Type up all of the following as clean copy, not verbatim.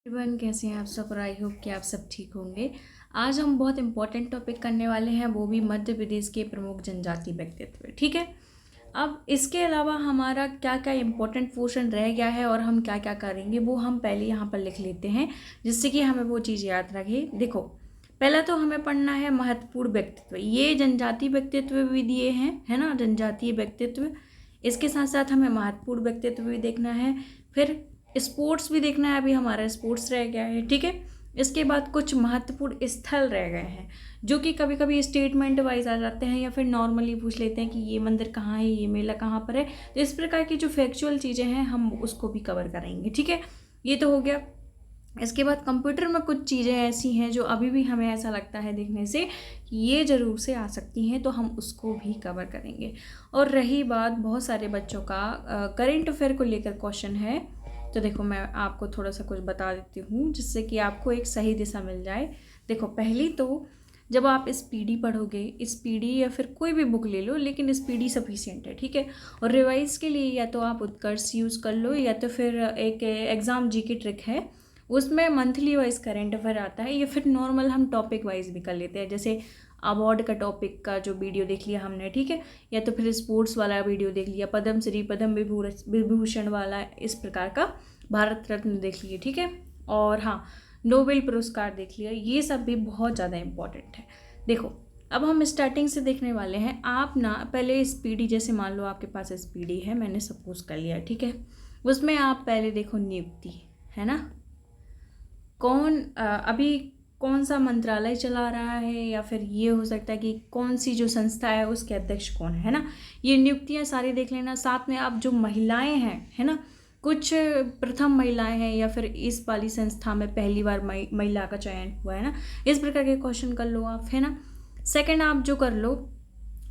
Everyone, कैसे हैं आप सब? और आई होप कि आप सब ठीक होंगे। आज हम बहुत इंपॉर्टेंट टॉपिक करने वाले हैं, वो भी मध्य प्रदेश के प्रमुख जनजाति व्यक्तित्व। ठीक है। अब इसके अलावा हमारा क्या क्या इंपॉर्टेंट पोर्शन रह गया है और हम क्या क्या करेंगे वो हम पहले यहाँ पर लिख लेते हैं, जिससे कि हमें वो चीज़ याद रहे। देखो, पहला तो हमें पढ़ना है महत्वपूर्ण व्यक्तित्व। ये जनजाति व्यक्तित्व भी दिए हैं, है ना, जनजातीय व्यक्तित्व। इसके साथ साथ हमें महत्वपूर्ण व्यक्तित्व भी देखना है, फिर स्पोर्ट्स भी देखना है। अभी हमारा स्पोर्ट्स रह गया है, ठीक है। इसके बाद कुछ महत्वपूर्ण स्थल रह गए हैं, जो कि कभी कभी स्टेटमेंट वाइज आ जाते हैं या फिर नॉर्मली पूछ लेते हैं कि ये मंदिर कहाँ है, ये मेला कहाँ पर है। तो इस प्रकार की जो फैक्चुअल चीज़ें हैं हम उसको भी कवर करेंगे, ठीक है। ये तो हो गया। इसके बाद कंप्यूटर में कुछ चीज़ें ऐसी हैं जो अभी भी हमें ऐसा लगता है देखने से कि ये ज़रूर से आ सकती हैं, तो हम उसको भी कवर करेंगे। और रही बात बहुत सारे बच्चों का करेंट अफेयर को लेकर क्वेश्चन है, तो देखो मैं आपको थोड़ा सा कुछ बता देती हूँ जिससे कि आपको एक सही दिशा मिल जाए। देखो, पहली तो जब आप स्पीडी पढ़ोगे, स्पीडी या फिर कोई भी बुक ले लो, लेकिन स्पीडी सफिशिएंट है, ठीक है। और रिवाइज के लिए या तो आप उत्कर्ष यूज़ कर लो, या तो फिर एक एग्ज़ाम जी की ट्रिक है, उसमें मंथली वाइज करेंट अफेयर आता है, या फिर नॉर्मल हम टॉपिक वाइज भी कर लेते हैं। जैसे अवार्ड का टॉपिक का जो वीडियो देख लिया हमने, ठीक है, या तो फिर स्पोर्ट्स वाला वीडियो देख लिया, पद्मश्री पद्म विभूषण वाला, इस प्रकार का भारत रत्न देख लिए, ठीक है। और हाँ, नोबेल पुरस्कार देख लिया। ये सब भी बहुत ज़्यादा इम्पॉर्टेंट है। देखो, अब हम स्टार्टिंग से देखने वाले हैं। आप ना पहले स्पीडी, जैसे मान लो आपके पास स्पीडी है, मैंने सपोज कर लिया, ठीक है। उसमें आप पहले देखो नियुक्ति, है ना, अभी कौन सा मंत्रालय चला रहा है, या फिर ये हो सकता है कि कौन सी जो संस्था है उसके अध्यक्ष कौन है ना। ये नियुक्तियां सारी देख लेना। साथ में आप जो महिलाएं हैं, है ना, कुछ प्रथम महिलाएं हैं, या फिर इस वाली संस्था में पहली बार महिला का चयन हुआ है ना, इस प्रकार के क्वेश्चन कर लो आप, है ना। सेकंड आप जो कर लो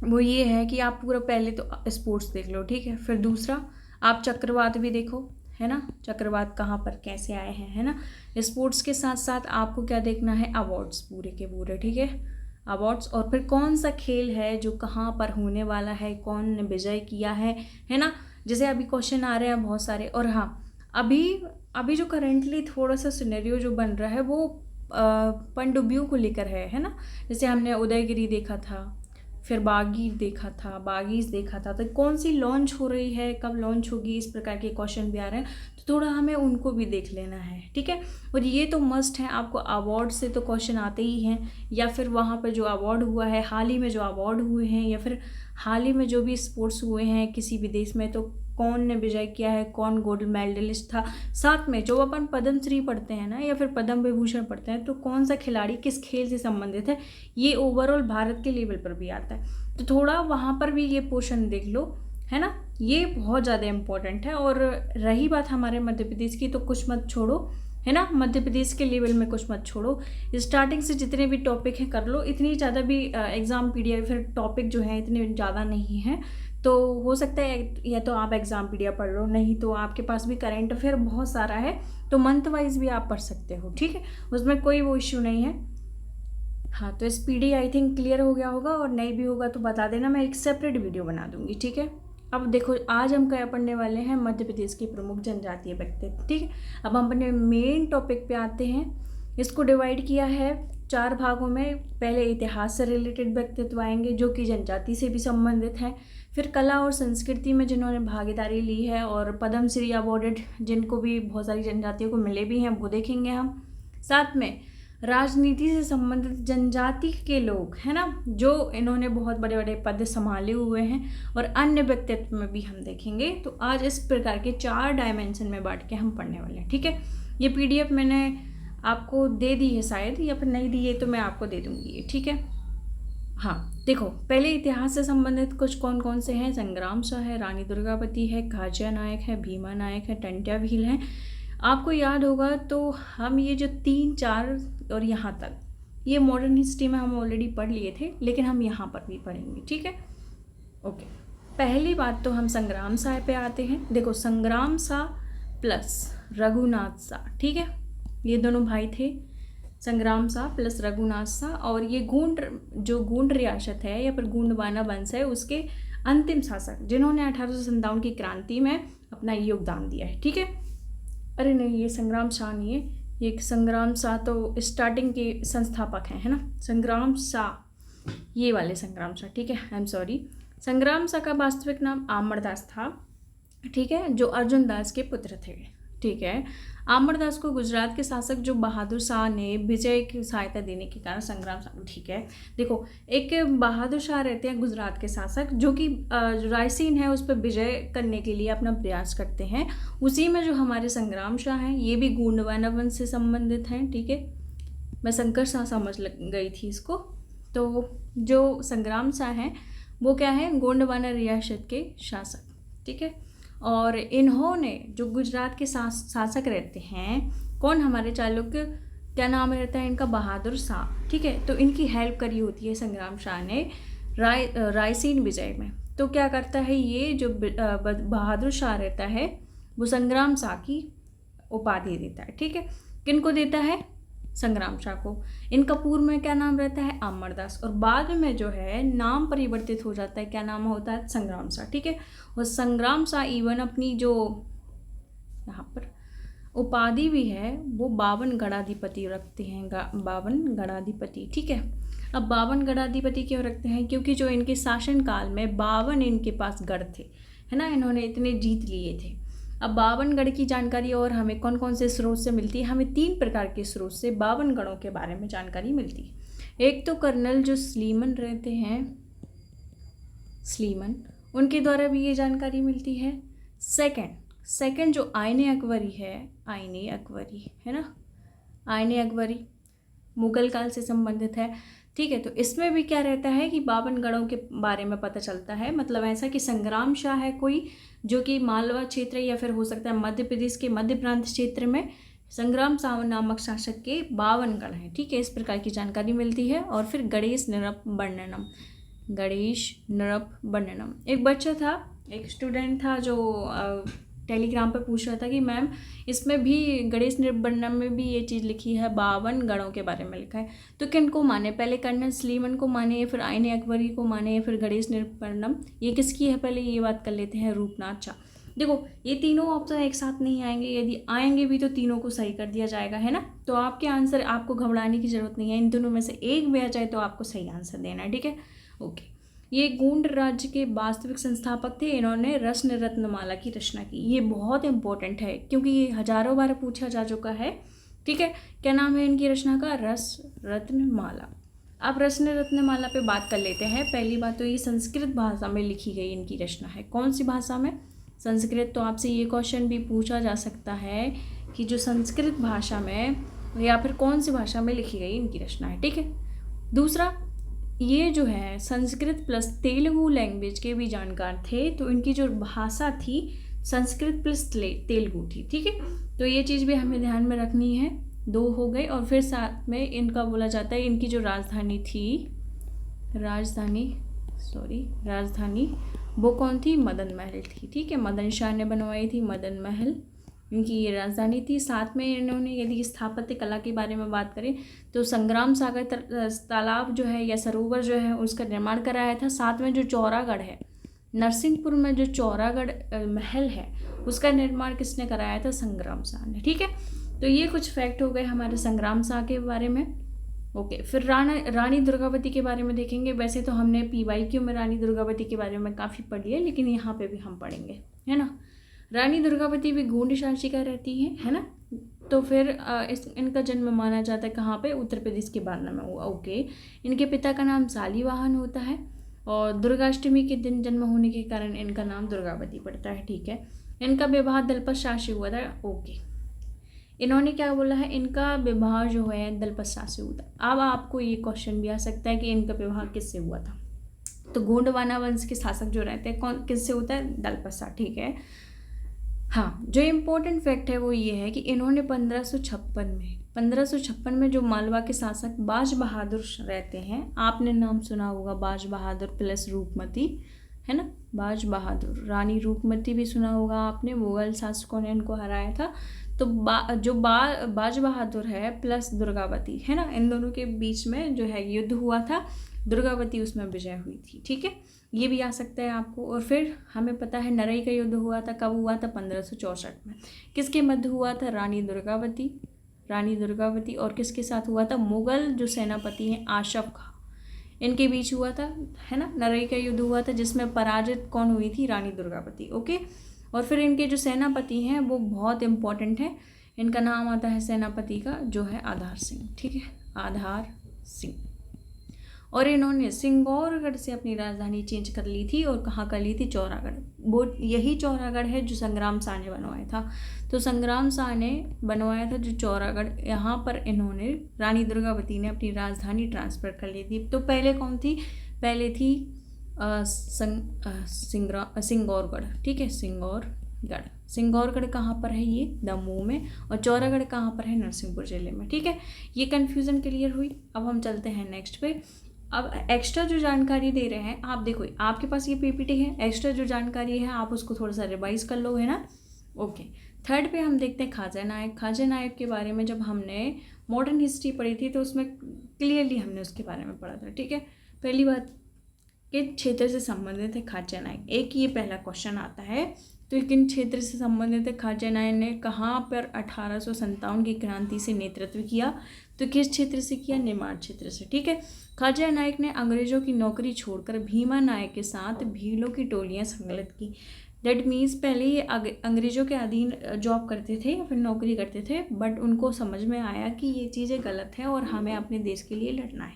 वो ये है कि आप पूरा पहले तो स्पोर्ट्स देख लो, ठीक है। फिर दूसरा आप चक्रवात भी देखो, है ना, चक्रवात कहाँ पर कैसे आए हैं, है ना। स्पोर्ट्स के साथ साथ आपको क्या देखना है, अवार्ड्स पूरे के पूरे, ठीक है, अवार्ड्स। और फिर कौन सा खेल है जो कहाँ पर होने वाला है, कौन ने विजय किया है ना। जैसे अभी क्वेश्चन आ रहे हैं बहुत सारे। और हाँ, अभी अभी जो करेंटली थोड़ा सा सिनेरियो जो बन रहा है वो पनडुब्बियों को लेकर है ना। जैसे हमने उदयगिरी देखा था, फिर बागीश देखा था, तो कौन सी लॉन्च हो रही है, कब लॉन्च होगी, इस प्रकार के क्वेश्चन भी आ रहे हैं, तो थोड़ा हमें उनको भी देख लेना है, ठीक है। और ये तो मस्ट है, आपको अवार्ड से तो क्वेश्चन आते ही हैं, या फिर वहाँ पर जो अवार्ड हुआ है, हाल ही में जो अवार्ड हुए हैं, या फिर हाल ही में जो भी स्पोर्ट्स हुए हैं किसी भी देश में, तो कौन ने विजय किया है, कौन गोल्ड मेडलिस्ट था। साथ में जो अपन पद्मश्री पढ़ते हैं ना, या फिर पद्म विभूषण पढ़ते हैं, तो कौन सा खिलाड़ी किस खेल से संबंधित है, ये ओवरऑल भारत के लेवल पर भी आता है। तो थोड़ा वहाँ पर भी ये पोर्शन देख लो, है ना। ये बहुत ज़्यादा इम्पोर्टेंट है। और रही बात हमारे मध्य प्रदेश की, तो कुछ मत छोड़ो, है ना, मध्य प्रदेश के लेवल में कुछ मत छोड़ो। स्टार्टिंग से जितने भी टॉपिक हैं कर लो। इतनी ज़्यादा भी एग्ज़ाम पीडीएफ फिर टॉपिक जो है इतने ज़्यादा नहीं है, तो हो सकता है या तो आप एग्ज़ाम पीडीएफ पढ़ लो, नहीं तो आपके पास भी करंट अफेयर बहुत सारा है, तो मंथ वाइज भी आप पढ़ सकते हो, ठीक है, उसमें कोई वो इश्यू नहीं है। हाँ, तो स्पीडी आई थिंक क्लियर हो गया होगा, और नहीं भी होगा तो बता देना, मैं एक सेपरेट वीडियो बना दूंगी, ठीक है। अब देखो, आज हम क्या पढ़ने वाले हैं, मध्य प्रदेश के प्रमुख जनजातीय व्यक्तित्व, ठीक है। अब हम अपने मेन टॉपिक पे आते हैं। इसको डिवाइड किया है 4 भागों में। पहले इतिहास से रिलेटेड व्यक्तित्व आएंगे जो कि जनजाति से भी संबंधित हैं। फिर कला और संस्कृति में जिन्होंने भागीदारी ली है और पद्मश्री अवार्डेड जिनको भी बहुत सारी जनजातियों को मिले भी हैं, वो देखेंगे हम। साथ में राजनीति से संबंधित जनजाति के लोग, है ना, जो इन्होंने बहुत बड़े बड़े पद संभाले हुए हैं, और अन्य व्यक्तित्व में भी हम देखेंगे। तो आज इस प्रकार के 4 डायमेंशन में बांट के हम पढ़ने वाले हैं, ठीक है। ये पीडीएफ मैंने आपको दे दी है शायद, या फिर नहीं दी है तो मैं आपको दे दूंगी ये, ठीक है। हाँ, देखो, पहले इतिहास से संबंधित कुछ कौन कौन से हैं। संग्राम शाह है, रानी दुर्गावती है, काजिया नायक है, भीमा नायक है, टंट्या भील है। आपको याद होगा तो हम ये जो 3 4 और यहाँ तक, ये मॉडर्न हिस्ट्री में हम ऑलरेडी पढ़ लिए थे, लेकिन हम यहाँ पर भी पढ़ेंगे, ठीक है, ओके। पहली बात तो हम संग्राम शाह पे आते हैं। देखो, संग्राम शाह प्लस रघुनाथ शाह, ठीक है, ये दोनों भाई थे, संग्राम शाह प्लस रघुनाथ शाह। और ये गोंड रियासत है या फिर गोंडवाना वंश है, उसके अंतिम शासक जिन्होंने 1857 की क्रांति में अपना योगदान दिया है, ठीक है। अरे नहीं, ये संग्राम शाह नहीं है, ये एक संग्राम शाह तो स्टार्टिंग के संस्थापक हैं, है ना, संग्राम शाह, ये वाले संग्राम शाह, ठीक है, आई एम सॉरी। संग्राम शाह का वास्तविक नाम अमरदास था, ठीक है, जो अर्जुन दास के पुत्र थे, ठीक है। अमरदास को गुजरात के शासक जो बहादुर शाह ने विजय की सहायता देने के कारण संग्राम शाह, ठीक है। देखो, एक बहादुर शाह रहते हैं गुजरात के शासक, जो कि जो रायसीन है उस पर विजय करने के लिए अपना प्रयास करते हैं। उसी में जो हमारे संग्राम शाह हैं, ये भी गोंडवाना वंश से संबंधित हैं, ठीक है। मैं शंकर शाह समझ लग गई थी इसको। तो जो संग्राम शाह हैं वो क्या है, गोंडवाना रियासत के शासक, ठीक है। और इन्होंने जो गुजरात के शासक रहते हैं, कौन, हमारे चालुक्य, क्या नाम रहता है इनका, बहादुर शाह, ठीक है। तो इनकी हेल्प करी होती है संग्राम शाह ने रायसीन विजय में। तो क्या करता है ये जो बहादुर शाह रहता है वो संग्राम शाह की उपाधि देता है, ठीक है। किनको देता है, संग्राम शाह को। इनका पूर्व में क्या नाम रहता है, अमरदास, और बाद में जो है नाम परिवर्तित हो जाता है, क्या नाम होता है, संग्राम शाह, ठीक है। और संग्राम शाह इवन अपनी जो यहाँ पर उपाधि भी है वो 52 गणाधिपति रखते हैं, 52 गणाधिपति, ठीक है। अब 52 गणाधिपति क्यों रखते हैं, क्योंकि जो इनके शासन काल में 52 इनके पास गढ़ थे, है ना, इन्होंने इतने जीत लिए थे। अब 52 गढ़ की जानकारी और हमें कौन कौन से स्रोत से मिलती है, हमें 3 प्रकार के स्रोत से 52 गढ़ों के बारे में जानकारी मिलती है। एक तो कर्नल जो स्लीमन रहते हैं, स्लीमन, उनके द्वारा भी ये जानकारी मिलती है। सेकंड जो आईने अकबरी है, आईने अकबरी, है ना, आईने अकबरी मुगल काल से संबंधित है, ठीक है। तो इसमें भी क्या रहता है कि 52 गढ़ों के बारे में पता चलता है, मतलब ऐसा कि संग्राम शाह है कोई जो कि मालवा क्षेत्र या फिर हो सकता है मध्य प्रदेश के मध्य प्रांत क्षेत्र में संग्राम शाह नामक शासक के 52 गढ़ हैं, ठीक है। इस प्रकार की जानकारी मिलती है। और फिर गणेश नृप वर्णनम, गणेश नृप वर्णनम, एक बच्चा था, एक स्टूडेंट था जो टेलीग्राम पे पूछ रहा था कि मैम इसमें भी गणेश नृप में भी ये चीज़ लिखी है, 52 गढ़ों के बारे में लिखा है, तो किन को माने, पहले कर्नल स्लीमन को माने, फिर आईने अकबरी को माने, फिर गणेश नृप, ये किसकी है, पहले ये बात कर लेते हैं, रूपनाथ शाह। देखो, ये तीनों ऑप्शन एक साथ नहीं आएंगे, यदि आएंगे भी तो तीनों को सही कर दिया जाएगा, है ना। तो आपके आंसर, आपको घबराने की जरूरत नहीं है, इन दोनों में से एक भी आ जाए तो आपको सही आंसर देना है, ठीक है, ओके। ये गोंड राज्य के वास्तविक संस्थापक थे, इन्होंने रत्न रत्नमाला की रचना की। ये बहुत इंपॉर्टेंट है क्योंकि ये हजारों बार पूछा जा चुका है, ठीक है। क्या नाम है इनकी रचना का, रस रत्नमाला। अब रत्न रत्नमाला पे बात कर लेते हैं। पहली बात तो ये संस्कृत भाषा में लिखी गई इनकी रचना है। कौन सी भाषा में, संस्कृत। तो आपसे ये क्वेश्चन भी पूछा जा सकता है कि जो संस्कृत भाषा में या फिर कौन सी भाषा में लिखी गई इनकी रचना है, ठीक है। दूसरा, ये जो है संस्कृत प्लस तेलुगु लैंग्वेज के भी जानकार थे, तो इनकी जो भाषा थी संस्कृत प्लस तेलुगु थी, ठीक है। तो ये चीज़ भी हमें ध्यान में रखनी है। 2 हो गए। और फिर साथ में इनका बोला जाता है, इनकी जो राजधानी थी, राजधानी वो कौन थी, मदन महल थी, ठीक है। मदन शाह ने बनवाई थी मदन महल, इनकी ये राजधानी थी। साथ में इन्होंने, यदि स्थापत्य कला के बारे में बात करें तो संग्राम सागर तालाब जो है या सरोवर जो है उसका निर्माण कराया था। साथ में जो चौरागढ़ है, नरसिंहपुर में जो चौरागढ़ महल है उसका निर्माण किसने कराया था, संग्राम शाह ने, ठीक है। तो ये कुछ फैक्ट हो गए हमारे संग्राम शाह के बारे में, ओके। फिर रानी दुर्गावती के बारे में देखेंगे। वैसे तो हमने PYQ में रानी दुर्गावती के बारे में काफ़ी पढ़ लिया, लेकिन यहाँ पे भी हम पढ़ेंगे, है ना। रानी दुर्गावती भी गोंड शासिका रहती हैं, है ना। तो फिर इनका जन्म माना जाता है कहाँ पे, उत्तर प्रदेश के बारना में हुआ, ओके। इनके पिता का नाम शालिवाहन होता है और दुर्गाष्टमी के दिन जन्म होने के कारण इनका नाम दुर्गावती पड़ता है, ठीक है। इनका विवाह दलपत शाह से हुआ था, ओके। इन्होंने क्या बोला है, इनका विवाह जो है दलपत शाह से हुआ था। अब आपको ये क्वेश्चन भी आ सकता है कि इनका विवाह किससे हुआ था। तो गोंडवाना वंश के शासक जो रहते हैं कौन, किससे होता है, दलपत शाह, ठीक है। हाँ, जो इम्पोर्टेंट फैक्ट है वो ये है कि इन्होंने 1556 में जो मालवा के शासक बाज बहादुर रहते हैं, आपने नाम सुना होगा बाज बहादुर प्लस रूपमती, है ना। बाज बहादुर, रानी रूपमती भी सुना होगा आपने, मुगल शासकों ने इनको हराया था। तो बाज बहादुर है प्लस दुर्गावती, है ना, इन दोनों के बीच में जो है युद्ध हुआ था, दुर्गावती उसमें विजय हुई थी, ठीक है। ये भी आ सकता है आपको। और फिर हमें पता है नरई का युद्ध हुआ था, कब हुआ था, 1564 में। किसके मध्य हुआ था, रानी दुर्गावती, रानी दुर्गावती, और किसके साथ हुआ था? मुगल जो सेनापति हैं आशफ खां, इनके बीच हुआ था, है ना, नरई का युद्ध हुआ था, जिसमें पराजित कौन हुई थी? रानी दुर्गावती। ओके, और फिर इनके जो सेनापति हैं वो बहुत इंपॉर्टेंट है, इनका नाम आता है सेनापति का जो है आधार सिंह। ठीक है, आधार सिंह। और इन्होंने सिंगौरगढ़ से अपनी राजधानी चेंज कर ली थी, और कहाँ कर ली थी? चौरागढ़। वो यही चौरागढ़ है जो संग्राम शाह ने बनवाया था। तो संग्राम शाह ने बनवाया था जो चौरागढ़, यहाँ पर इन्होंने रानी दुर्गावती ने अपनी राजधानी ट्रांसफ़र कर ली थी। तो पहले कौन थी? पहले थी सिंगौरगढ़। ठीक है, सिंगौरगढ़। सिंगौरगढ़ कहाँ पर है? ये दमोह में। और चौरागढ़ कहाँ पर है? नरसिंहपुर जिले में। ठीक है, ये कन्फ्यूज़न क्लियर हुई। अब हम चलते हैं नेक्स्ट पे। अब एक्स्ट्रा जो जानकारी दे रहे हैं आप, देखो आपके पास ये पीपीटी है, एक्स्ट्रा जो जानकारी है आप उसको थोड़ा सा रिवाइज कर लो, है ना। ओके, थर्ड पे हम देखते हैं ख्वाजा नायक। ख्वाजा नायक के बारे में जब हमने मॉडर्न हिस्ट्री पढ़ी थी तो उसमें क्लियरली हमने उसके बारे में पढ़ा था। ठीक है, पहली बात किस क्षेत्र से संबंधित है ख्वाजा नायक? एक ये पहला क्वेश्चन आता है। तो किन क्षेत्र से संबंधित है? ख्वाजा नायक ने कहाँ पर 1857 की क्रांति से नेतृत्व किया? तो किस क्षेत्र से किया? निमाड़ क्षेत्र से। ठीक है, ख्वाजा नायक ने अंग्रेजों की नौकरी छोड़कर भीमा नायक के साथ भीलों की टोलियां संगठित की। दैट मीन्स पहले ये अंग्रेजों के अधीन जॉब करते थे या फिर नौकरी करते थे, बट उनको समझ में आया कि ये चीज़ें गलत है और हमें अपने देश के लिए लड़ना है,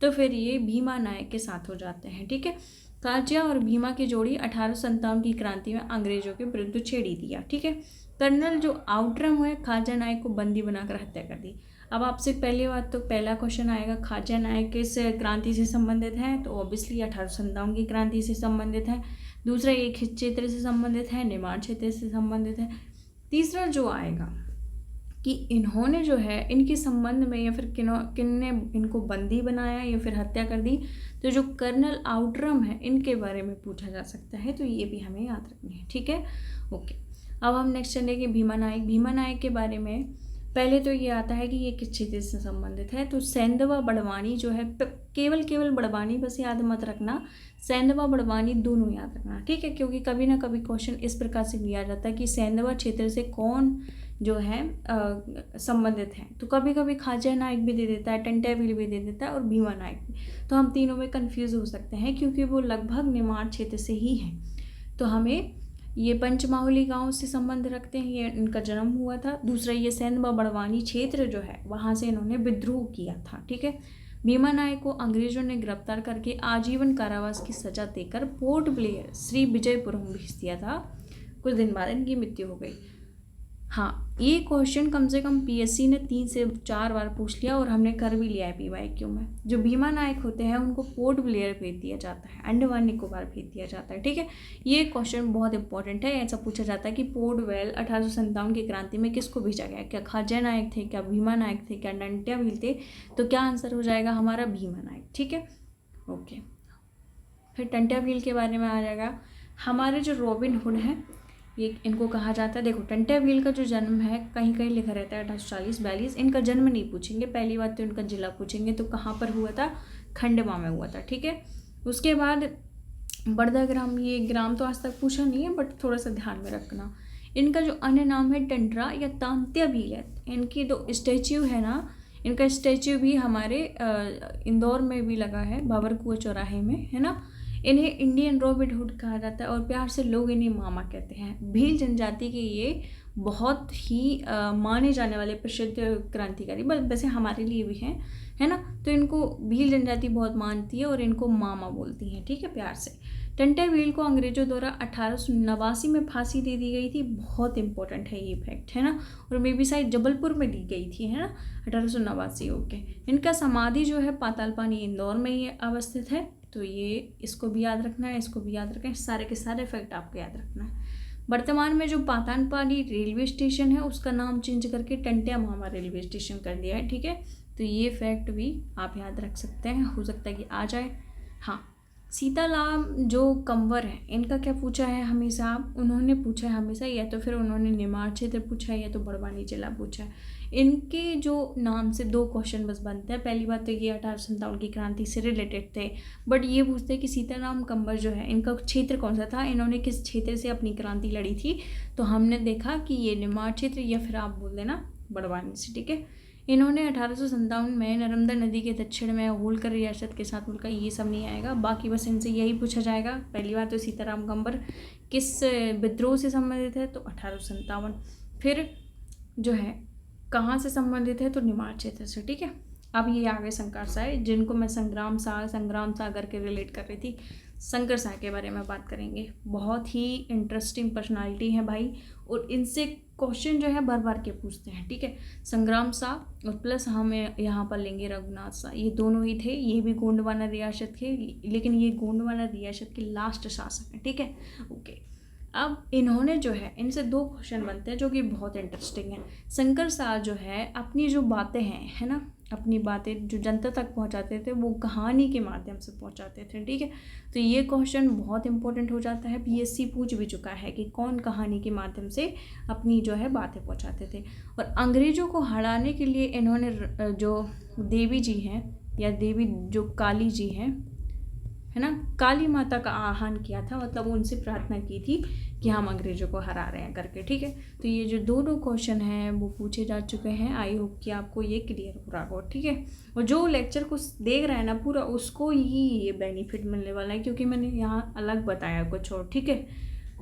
तो फिर ये भीमा नायक के साथ हो जाते हैं। ठीक है, ख्वाजा और भीमा की जोड़ी 1857 की क्रांति में अंग्रेजों के विरुद्ध छेड़ी दिया। ठीक है, कर्नल जो आउटरम है ख्वाजा नायक को बंदी बनाकर हत्या कर दी। अब आपसे पहली बात तो पहला क्वेश्चन आएगा ख्वाजा नायक किस क्रांति से संबंधित है? तो ऑब्वियसली 1857 की क्रांति से संबंधित है। दूसरा एक क्षेत्र से संबंधित है, निमाड़ क्षेत्र से संबंधित है। तीसरा जो आएगा कि इन्होंने जो है इनके संबंध में या फिर किन्ने इनको बंदी बनाया या फिर हत्या कर दी, तो जो कर्नल आउटरम है इनके बारे में पूछा जा सकता है, तो ये भी हमें याद रखनी है। ठीक है, ओके। अब हम नेक्स्ट चलेंगे भीमा नायक। भीमा नायक के बारे में पहले तो ये आता है कि ये किस क्षेत्र से संबंधित है। तो सेंधवा बड़वानी जो है, केवल बड़वानी बस याद मत रखना, सेंधवा बड़वानी दोनों याद रखना। ठीक है, क्योंकि कभी ना कभी क्वेश्चन इस प्रकार से लिया जाता है कि सेंधवा क्षेत्र से कौन जो है संबंधित है। तो कभी कभी ख्वाजा नायक भी दे देता है, टंट्याभील भी दे देता है और भीमा नायक भी। तो हम तीनों में कन्फ्यूज़ हो सकते हैं क्योंकि वो लगभग निमाड़ क्षेत्र से ही हैं। तो हमें ये पंचमाहुली गांव से संबंध रखते हैं, ये इनका जन्म हुआ था। दूसरा ये सेंधवा बड़वानी क्षेत्र जो है वहाँ से इन्होंने विद्रोह किया था। ठीक है, भीमा नायक को अंग्रेजों ने गिरफ्तार करके आजीवन कारावास की सजा देकर पोर्ट ब्लेयर श्री विजयपुरम भेज दिया था। कुछ दिन बाद इनकी मृत्यु हो गई। हाँ, ये क्वेश्चन कम से कम पीएससी ने 3 से 4 बार पूछ लिया और हमने कर भी लिया है PYQ में। जो भीमा नायक होते हैं उनको पोर्ट ब्लेयर भेज दिया जाता है, अंडमान निकोबार भेज दिया जाता है। ठीक है, ये क्वेश्चन बहुत इंपॉर्टेंट है। ऐसा पूछा जाता है कि पोर्ट ब्लेयर 1857 की क्रांति में किसको भेजा गया? क्या ख्वाजा नायक थे, क्या भीमा नायक थे, क्या टंट्याभील थे? तो क्या आंसर हो जाएगा हमारा? भीमा नायक। ठीक है, ओके। फिर टंट्याभील के बारे में आ जाएगा। हमारे जो रॉबिन हुड है ये इनको कहा जाता है। देखो टंट्याभील का जो जन्म है कहीं कहीं लिखा रहता है 1840-42। इनका जन्म नहीं पूछेंगे, पहली बात तो इनका जिला पूछेंगे। तो कहाँ पर हुआ था? खंडवा में हुआ था। ठीक है, उसके बाद बड़दा ग्राम, ये ग्राम तो आज तक पूछा नहीं है बट थोड़ा सा ध्यान में रखना। इनका जो अन्य नाम है टंट्रा या तांत्याभील है। इनकी जो स्टैच्यू है ना, इनका स्टैच्यू भी हमारे इंदौर में भी लगा है, बाबरकुआ चौराहे में, है ना। इन्हें इंडियन रॉबिन हुड कहा जाता है और प्यार से लोग इन्हें मामा कहते हैं। भील जनजाति के ये बहुत ही माने जाने वाले प्रसिद्ध क्रांतिकारी, वैसे हमारे लिए भी हैं, है ना। तो इनको भील जनजाति बहुत मानती है और इनको मामा बोलती हैं। ठीक है, प्यार से। टंट्याभील को अंग्रेजों द्वारा 1889 में फांसी दे दी गई थी। बहुत इंपॉर्टेंट है ये फैक्ट, है ना। और मे भी शायद जबलपुर में दी गई थी, है ना, 1889। ओके, इनका समाधि जो है पातालपानी इंदौर में ही अवस्थित है। तो ये इसको भी याद रखना है, इसको भी याद रखें, सारे के सारे फैक्ट आपको याद रखना है। वर्तमान में जो पातालपानी रेलवे स्टेशन है उसका नाम चेंज करके टंट्या मामा रेलवे स्टेशन कर दिया है। ठीक है, तो ये फैक्ट भी आप याद रख सकते हैं, हो सकता है कि आ जाए। हाँ, सीताराम जो कंवर है इनका क्या पूछा है हमेशा? उन्होंने पूछा है हमेशा, या तो फिर उन्होंने निमाड़ क्षेत्र पूछा है या तो बड़वानी जिला पूछा है। इनके जो नाम से 2 क्वेश्चन बस बनते हैं। पहली बात तो ये 1857 की क्रांति से रिलेटेड थे, बट ये पूछते हैं कि सीताराम कंवर जो है इनका क्षेत्र कौन सा था, इन्होंने किस क्षेत्र से अपनी क्रांति लड़ी थी। तो हमने देखा कि ये निमाड़ क्षेत्र या फिर आप बोल देना बड़वानी से, ठीक है। इन्होंने 1857 में नर्मदा नदी के दक्षिण में होलकर रियासत के साथ मिलकर, ये सब नहीं आएगा, बाकी बस इनसे यही पूछा जाएगा। पहली बार तो सीताराम गंबर किस विद्रोह से संबंधित है, तो 1857। फिर जो है कहाँ से संबंधित है, तो निमाड़ क्षेत्र से, ठीक है। अब ये आगे शंकर साय, जिनको मैं संग्राम सागर के रिलेट कर रही थी। शंकर साय के बारे में बात करेंगे। बहुत ही इंटरेस्टिंग पर्सनालिटी है भाई, और इनसे क्वेश्चन जो है बार बार के पूछते हैं, ठीक है। संग्राम शाह और प्लस हम यहाँ पर लेंगे रघुनाथ शाह, ये दोनों ही थे। ये भी गोंडवाना रियासत के, लेकिन ये गोंडवाना रियासत के लास्ट शासक हैं, ठीक है। ओके, अब इन्होंने जो है, इनसे 2 क्वेश्चन बनते हैं जो कि बहुत इंटरेस्टिंग हैं। शंकर शाह जो है अपनी जो बातें हैं, है ना, अपनी बातें जो जनता तक पहुंचाते थे वो कहानी के माध्यम से पहुंचाते थे, ठीक है। तो ये क्वेश्चन बहुत इंपॉर्टेंट हो जाता है, पीएससी पूछ भी चुका है कि कौन कहानी के माध्यम से अपनी जो है बातें पहुंचाते थे। और अंग्रेज़ों को हराने के लिए इन्होंने जो देवी जी हैं, या देवी जो काली जी हैं, है ना, काली माता का आह्वान किया था, मतलब उनसे प्रार्थना की थी कि हम अंग्रेज़ों को हरा रहे हैं करके, ठीक है। तो ये जो 2 क्वेश्चन हैं वो पूछे जा चुके हैं। आई होप कि आपको ये क्लियर हो रहा हो, ठीक है। और जो लेक्चर को देख रहा है ना पूरा, उसको ही ये बेनिफिट मिलने वाला है, क्योंकि मैंने यहाँ अलग बताया कुछ और, ठीक है।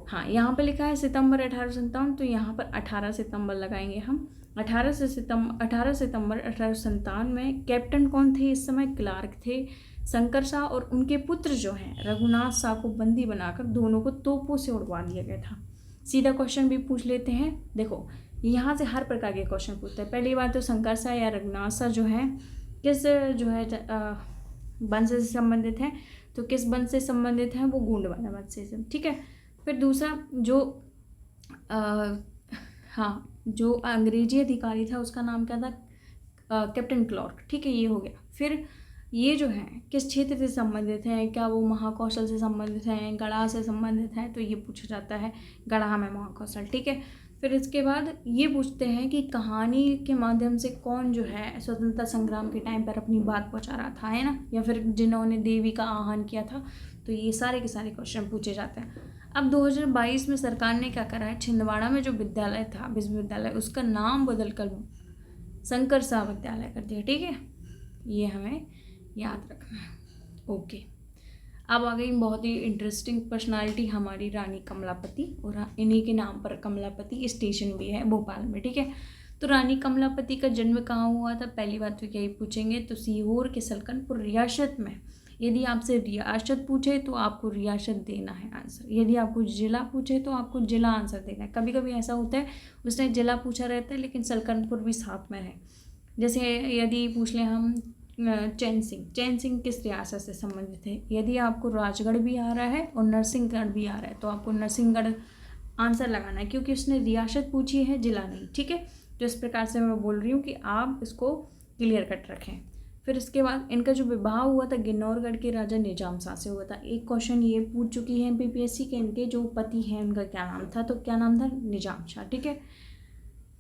हाँ, यहाँ पे लिखा है सितंबर 1857, तो यहाँ पर 18 सितंबर लगाएंगे हम। 18 सितंबर 1857 में कैप्टन कौन थे इस समय? क्लार्क थे। शंकर शाह और उनके पुत्र जो हैं रघुनाथ शाह को बंदी बनाकर दोनों को तोपों से उड़वा दिया गया था। सीधा क्वेश्चन भी पूछ लेते हैं। देखो, यहाँ से हर प्रकार के क्वेश्चन पूछते हैं। पहली बात तो शंकर शाह या रघुनाथ शाह जो है किस जो है वंश से संबंधित हैं, तो किस वंश से संबंधित हैं? वो गोंडवाना वंश से, ठीक है। फिर दूसरा जो जो अंग्रेजी अधिकारी था उसका नाम क्या था? कैप्टन क्लार्क, ठीक है, ये हो गया। फिर ये जो है किस क्षेत्र से संबंधित हैं? क्या वो महाकौशल से संबंधित हैं, गढ़ा से संबंधित हैं? तो ये पूछा जाता है गढ़ा में महाकौशल, ठीक है। फिर इसके बाद ये पूछते हैं कि कहानी के माध्यम से कौन जो है स्वतंत्रता संग्राम के टाइम पर अपनी बात पहुंचा रहा था, है ना, या फिर जिन्होंने देवी का आह्वान किया था। तो ये सारे के सारे क्वेश्चन पूछे जाते हैं। अब 2022 में सरकार ने क्या करा है, छिंदवाड़ा में जो विद्यालय था, विश्वविद्यालय, उसका नाम बदल कर शंकर शाह विद्यालय कर दिया, ठीक है। ये हमें याद रखना है। ओके, अब आ गई बहुत ही इंटरेस्टिंग पर्सनालिटी हमारी रानी कमलापति, और इन्हीं के नाम पर कमलापति स्टेशन भी है भोपाल में, ठीक है। तो रानी कमलापति का जन्म कहाँ हुआ था? पहली बात तो यही पूछेंगे, तो सीहोर के सलकनपुर रियासत में। यदि आपसे रियासत पूछे तो आपको रियासत देना है आंसर, यदि आपको ज़िला पूछे तो आपको ज़िला आंसर देना है। कभी कभी ऐसा होता है उसने ज़िला पूछा रहता है लेकिन सलकनपुर भी साथ में है। जैसे यदि पूछ लें हम चैन सिंह किस रियासत से संबंधित है? यदि आपको राजगढ़ भी आ रहा है और नरसिंहगढ़ भी आ रहा है तो आपको नरसिंहगढ़ आंसर लगाना है, क्योंकि उसने रियासत पूछी है, जिला नहीं, ठीक है। तो इस प्रकार से मैं बोल रही हूँ कि आप इसको क्लियर कट रखें। फिर इसके बाद इनका जो विवाह हुआ था गिन्नौरगढ़ के राजा निजाम शाह से हुआ था। एक क्वेश्चन ये पूछ चुकी है बीपीएससी के, इनके जो पति हैं उनका क्या नाम था? तो क्या नाम था? निजाम शाह, ठीक है,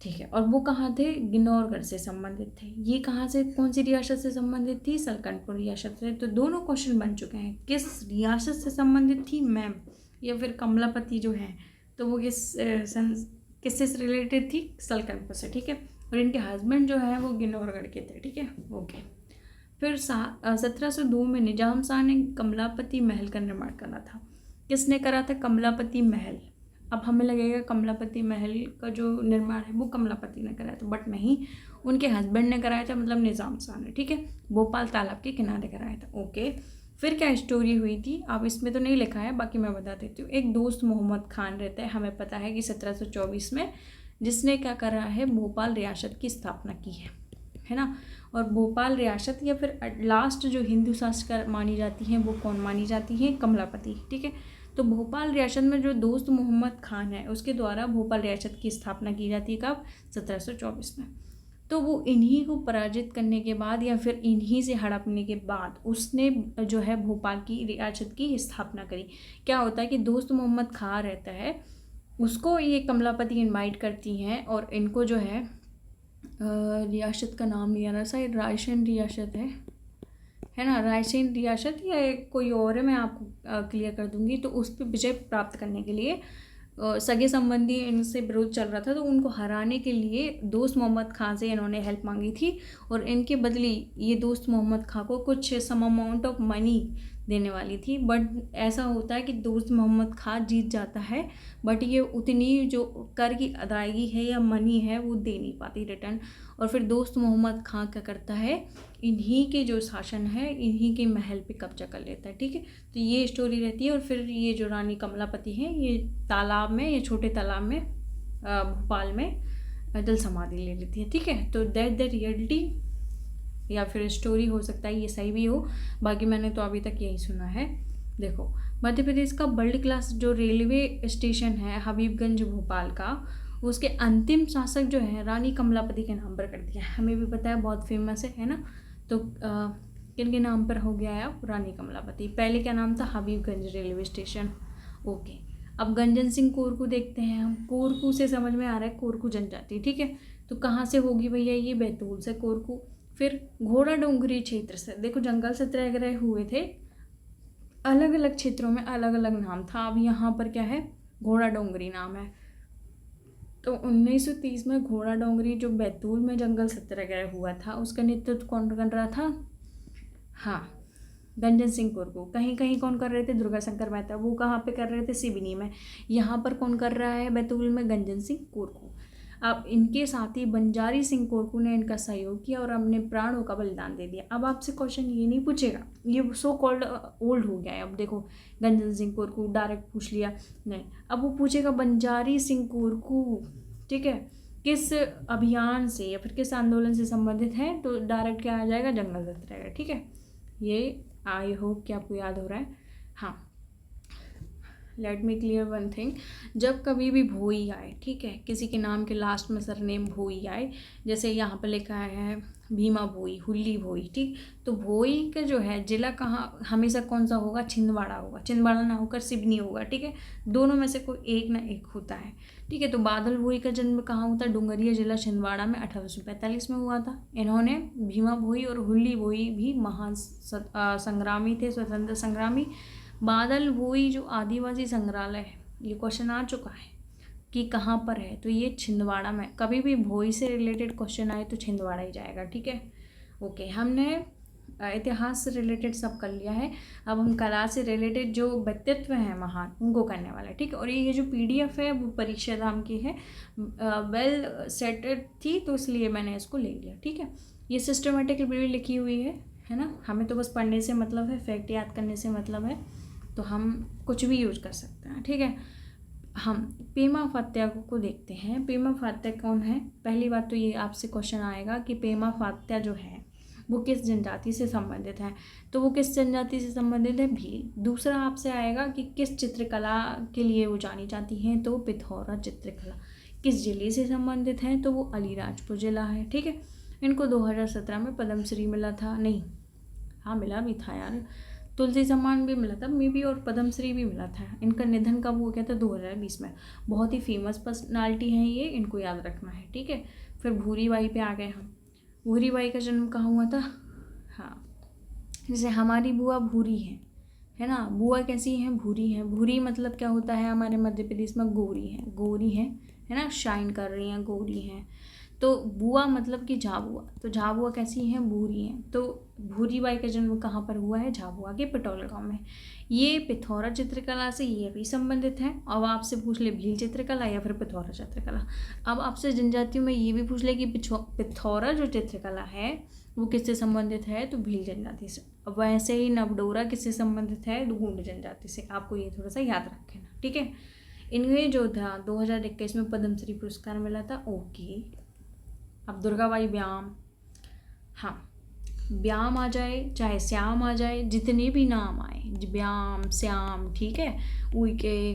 ठीक है। और वो कहाँ थे? गिन्नौरगढ़ से संबंधित थे। ये कहाँ से, कौन सी रियासत से संबंधित थी? सलकनपुर रियासत से। तो दोनों क्वेश्चन बन चुके हैं। किस रियासत से संबंधित थी मैम, या फिर कमलापति जो है तो वो किससे रिलेटेड थी? सलकनपुर से, ठीक है। और इनके हस्बैंड जो है वो गिन्नौरगढ़ के थे, ठीक है, ओके। फिर 1702 में निजाम शाह ने कमलापति महल का निर्माण करा था। किसने करा था? कमलापति महल। अब हमें लगेगा कमलापति महल का जो निर्माण है वो कमलापति ने कराया था, बट नहीं, उनके हस्बैंड ने कराया था, मतलब निजाम शाह ने, ठीक है। भोपाल तालाब के किनारे कराया था, ओके। फिर क्या स्टोरी हुई थी, अब इसमें तो नहीं लिखा है, बाकी मैं बता देती हूँ। एक दोस्त मोहम्मद खान रहता है, हमें पता है कि 1724 में, जिसने क्या करा है, भोपाल रियासत की स्थापना की है ना। और भोपाल रियासत या फिर लास्ट जो हिंदू शासक मानी जाती हैं वो कौन मानी जाती हैं? कमलापति, ठीक है। तो भोपाल रियासत में जो दोस्त मोहम्मद खान है उसके द्वारा भोपाल रियासत की स्थापना की जाती है, कब? 1724 में। तो वो इन्हीं को पराजित करने के बाद या फिर इन्हीं से हड़पने के बाद उसने जो है भोपाल की रियासत की स्थापना करी। क्या होता है कि दोस्त मोहम्मद खान रहता है, उसको ये कमलापति इनवाइट करती हैं और इनको जो है रियासत का नाम नहीं आ रहा, शायद रायसेन रियासत है ना, रायसेन रियासत या कोई और है, मैं आपको क्लियर कर दूंगी। तो उस पर विजय प्राप्त करने के लिए सगे संबंधी इनसे विरोध चल रहा था, तो उनको हराने के लिए दोस्त मोहम्मद खां से इन्होंने हेल्प मांगी थी, और इनके बदले ये दोस्त मोहम्मद खां को कुछ सम अमाउंट ऑफ मनी देने वाली थी। बट ऐसा होता है कि दोस्त मोहम्मद खां जीत जाता है, बट ये उतनी जो कर की अदायगी है या मनी है वो दे नहीं पाती रिटर्न। और फिर दोस्त मोहम्मद खां क्या करता है, इन्हीं के जो शासन है इन्हीं के महल पे कब्जा कर लेता है। ठीक है, तो ये स्टोरी रहती है। और फिर ये जो रानी कमलापति हैं ये तालाब में, ये छोटे तालाब में भोपाल में जल समाधि ले लेती है। ठीक है, तो दैट द रियलिटी या फिर स्टोरी हो सकता है ये सही भी हो, बाकी मैंने तो अभी तक यही सुना है। देखो, मध्य प्रदेश का वर्ल्ड क्लास जो रेलवे स्टेशन है हबीबगंज भोपाल का, उसके अंतिम शासक जो है रानी कमलापति के नाम पर कर दिया है। हमें भी पता है, बहुत फेमस है ना। तो किन के नाम पर हो गया है अब, रानी कमलापति। पहले क्या नाम था, हबीबगंज रेलवे स्टेशन। ओके, अब गंजन सिंह कोरकू देखते हैं हम। कोरकू से समझ में आ रहा है कोरकू जनजाति। ठीक है, तो कहाँ से होगी भैया, ये बैतूल से कोरकू। फिर घोड़ा डोंगरी क्षेत्र से, देखो जंगल सत्याग्रह हुए थे, अलग अलग क्षेत्रों में अलग अलग नाम था। अब यहाँ पर क्या है, घोड़ा डोंगरी नाम है। तो 1930 में घोड़ा डोंगरी जो बैतूल में जंगल सत्याग्रह हुआ था, उसका नेतृत्व कौन कर रहा था, हाँ, गंजन सिंह कोरकू। कहीं कहीं कौन कर रहे थे, दुर्गा शंकर मेहता। वो कहाँ पे कर रहे थे, सिवनी में। यहाँ पर कौन कर रहा है, बैतूल में, गंजन सिंह कोरकू। अब इनके साथी बंजारी सिंह कोरकू ने इनका सहयोग किया और अपने प्राणों का बलिदान दे दिया। अब आपसे क्वेश्चन ये नहीं पूछेगा, ये सो कॉल्ड ओल्ड हो गया है। अब देखो, गंजन सिंह कोरकू डायरेक्ट पूछ लिया, नहीं, अब वो पूछेगा बंजारी सिंह कोरकू, ठीक है, किस अभियान से या फिर किस आंदोलन से संबंधित है, तो डायरेक्ट क्या आ जाएगा, जंगल सत्याग्रह। ठीक है, ये आई होप कि आपको याद हो रहा है। हाँ, let me clear one thing, जब कभी भी भोई आए, ठीक है, किसी के नाम के लास्ट में सरनेम भोई आए, जैसे यहाँ पर लिखा है भीमा भोई, हुल्ली भोई, ठीक, तो भोई का जो है जिला कहाँ हमेशा कौन सा होगा, छिंदवाड़ा होगा। छिंदवाड़ा ना होकर सिवनी होगा। ठीक है, दोनों में से कोई एक ना एक होता है। ठीक है, तो बादल भोई का जन्म कहाँ होता है, डुंगरिया जिला छिंदवाड़ा में 1845 में हुआ था। इन्होंने भीमा भोई और हुल्ली भोई भी महान संग्रामी थे, स्वतंत्र संग्रामी। बादल भोई जो आदिवासी संग्रहालय है, ये क्वेश्चन आ चुका है कि कहाँ पर है, तो ये छिंदवाड़ा में। कभी भी भोई से रिलेटेड क्वेश्चन आए तो छिंदवाड़ा ही जाएगा। ठीक है, ओके, हमने इतिहास से रिलेटेड सब कर लिया है। अब हम कला से रिलेटेड जो व्यक्तित्व हैं महान, उनको करने वाले हैं। ठीक है, और ये जो PDF है वो परीक्षा धाम की है, वेल सेटेड थी, तो इसलिए मैंने इसको ले लिया। ठीक है, ये सिस्टमेटिकली लिखी हुई है ना। हमें तो बस पढ़ने से मतलब है, फैक्ट याद करने से मतलब है, तो हम कुछ भी यूज कर सकते हैं। ठीक है, हम पेमा फात्या को देखते हैं। पेमा फात्या कौन है, पहली बात तो ये आपसे क्वेश्चन आएगा कि पेमा फात्या जो है वो किस जनजाति से संबंधित है, तो वो किस जनजाति से संबंधित है, भील। दूसरा आपसे आएगा कि किस चित्रकला के लिए वो जानी जाती हैं, तो पिथौरा चित्रकला। किस जिले से संबंधित हैं, तो वो अलीराजपुर जिला है। ठीक है, इनको 2017 में पद्मश्री मिला था, नहीं, हाँ मिला भी था यार, तुलसी सम्मान भी मिला था मे बी, और पद्मश्री भी मिला था। इनका निधन कब हो गया था, 2020 में। बहुत ही फेमस पर्सनालिटी हैं ये, इनको याद रखना है। ठीक है, फिर भूरी बाई पे आ गए हम। भूरी बाई का जन्म कहाँ हुआ था, हाँ, जैसे हमारी बुआ भूरी है ना। बुआ कैसी हैं, भूरी हैं। भूरी मतलब क्या होता है, हमारे मध्य प्रदेश में गोरी है, गोरी है ना, शाइन कर रही हैं, गोरी हैं। तो बुआ मतलब कि झाबुआ, तो झाबुआ कैसी हैं, भूरी हैं। तो भूरी बाई का जन्म कहाँ पर हुआ है, झाबुआ के पटौल गांव में। ये पिथौरा चित्रकला से ये भी संबंधित है। अब आपसे पूछ ले भील चित्रकला या फिर पिथौरा चित्रकला। अब आपसे जनजातियों में ये भी पूछ ले कि पिथौरा जो चित्रकला है वो किससे संबंधित है, तो भील जनजाति से। अब वैसे ही नवडोरा किससे संबंधित है, गूंड जनजाति से। आपको ये थोड़ा सा याद रखना। ठीक है, इन्हें जो था 2021 में पद्मश्री पुरस्कार मिला था। ओके, अब दुर्गाबाई व्याम, हाँ, व्याम आ जाए चाहे श्याम आ जाए, जितने भी नाम आए, व्याम, श्याम, ठीक है, उइके,